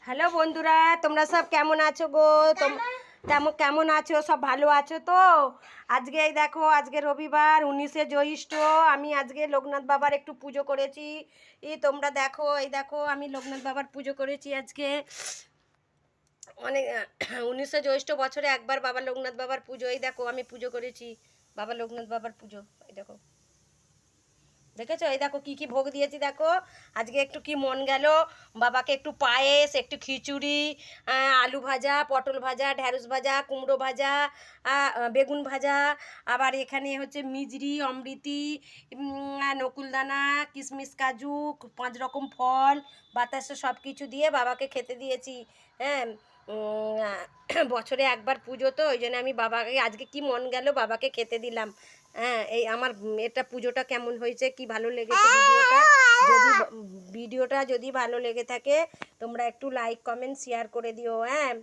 Hello বন্ধুরা, তোমরা সব কেমন আছো গো? কেমন আছো? সব ভালো আছো তো? আজকে এই দেখো, আজকে রবিবার 19শে জ্যৈষ্ঠ। আমি আজকে লোকনাথ বাবার একটু পুজো করেছি। তোমরা দেখো, এই দেখো আমি লোকনাথ বাবার পুজো করেছি আজকে। অনেক 19শে জ্যৈষ্ঠ বছরে একবার বাবা লোকনাথ বাবার পুজো। এই দেখো আমি পুজো করেছি, বাবা লোকনাথ বাবার পুজো। এই দেখো, দেখেছো? এই দেখো কি কি ভোগ দিয়েছি দেখো। আজকে একটু কি মন গেল, বাবাকে একটু পায়েস, একটু খিচুড়ি, আলু ভাজা, পটল ভাজা, ঢ্যাঁড়স ভাজা, কুমড়ো ভাজা, বেগুন ভাজা, আবার এখানে হচ্ছে মিজরি, অমৃতি, নকুলদানা, কিশমিশ, কাজু, 5 রকম ফল, বাতাসা সব কিছু দিয়ে বাবাকে খেতে দিয়েছি। হ্যাঁ, বছরে একবার পুজো তো, ওই জন্য আমি বাবাকে আজকে কি মন গেল বাবাকে খেতে দিলাম। হ্যাঁ, এই আমার এটা পুজোটা কেমন হয়েছে, কি ভালো লেগেছে ভিডিওটা যদি ভালো লেগে থাকে তোমরা একটু লাইক কমেন্ট শেয়ার করে দিও। হ্যাঁ।